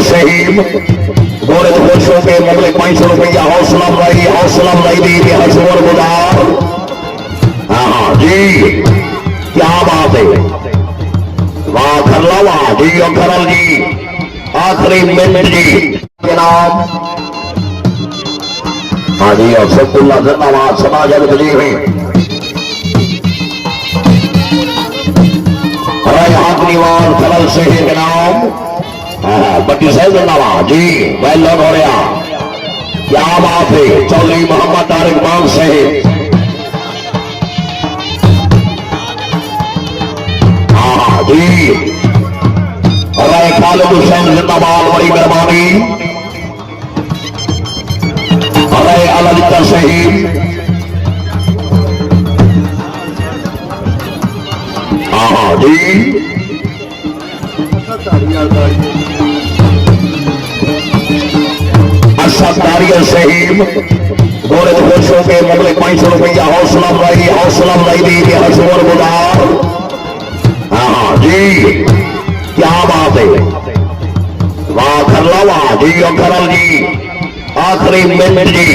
शहीद घोड़े खुशों के मुगले 500 रुपया हौसला भाई दी हजूर गुजार। हाँ जी क्या बात है, वाह खरला वाह जी और खरल जी आखिरी मिनट जी के नाम। हाँ जी और सबुल्ला जिंदाबाद समाज बजी हुई आखिरीवार खरल शहीद के नाम। बट्टी साहब जिंदाबाद जी वेल हो रहा, क्या बात है। चौधरी मोहम्मद तारिक मान शहीद। हाँ जी राय खालिद हुसैन जिंदाबाद, बड़ी मेहरबानी। राय अलविदा शहीद। हाँ जी शहीद घोड़े खुशों के मुगले 500 रुपया हौसला भाई दी हजूर गुजार। हाँ जी क्या बात है, वाह खरला वाह जी और खरल जी आखिरी मिनट जी।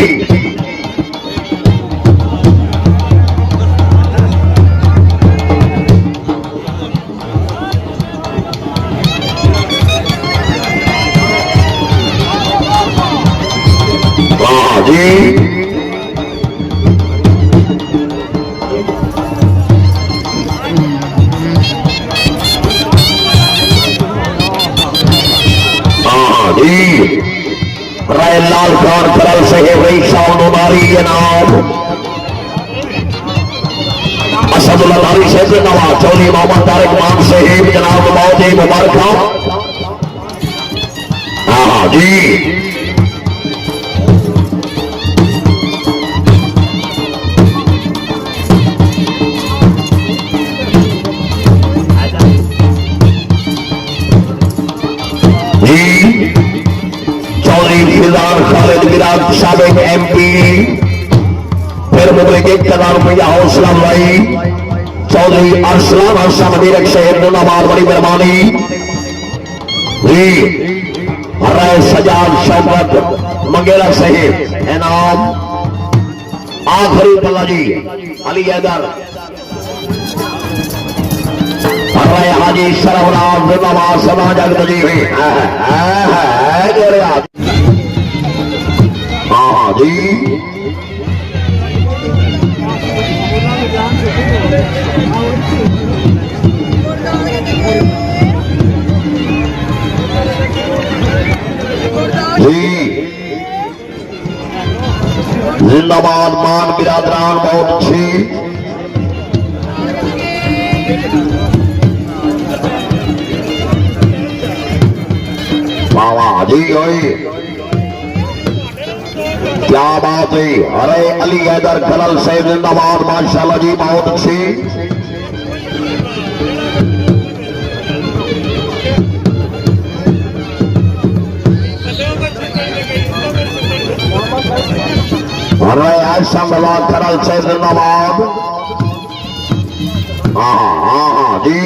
राय लाल खान खरल शहीद रही शाम नारी के नाम। असदुल्ला नारी शहीद नवाज चौधरी मोहम्मद तारिक मान शहीद जनाब मौजे मुबारक। हाँ जी खालिद विराज साबिक MP फिर मुगले के 1000 रुपया हौसला भाई। चौधरी अरसलान हसन अमीरक शहीद जिंदाबाद, बड़ी मेहरबानी जी। राय सजाद शौकत मंगेरा शहीद इनाम। आखिरी पल्ला जी अली हैदर। राय हाजी शरफराज जिंदाबाद, समाज बजी हुई। हाँ जी जिंदाबाद मान बिरादरान बहुत अच्छी। वाह जी क्या बात है। अरे अली हैदर खलल से जिंदाबाद, माशाल्लाह जी बहुत अच्छी। अरे ऐसा मिला खलल से जिंदाबाद। हाँ जी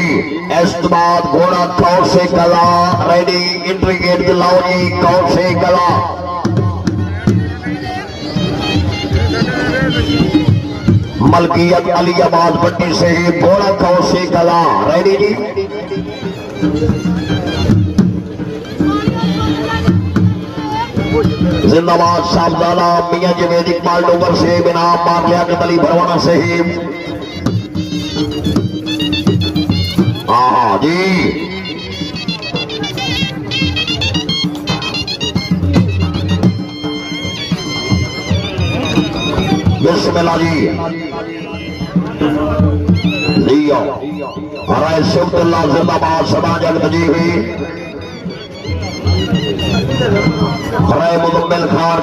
इस बाद घोड़ा कौर से कला रेडी इंट्रीगेट लाओ कौर से कला। मलकियत अलीबाद पट्टी से ही घोड़ा कौर से कला रेडी जी। जिंदाबाद साहबजादा मियां जवेद इकबाल डोगर से बिना मार लिया अली भरवाना से ही। हाँ जी बिस्मिल्लाह जी लियो। हराय शिवतुल्लाह जिंदाबाद, समाज बजी हुई। हराय मुजम्मिल खान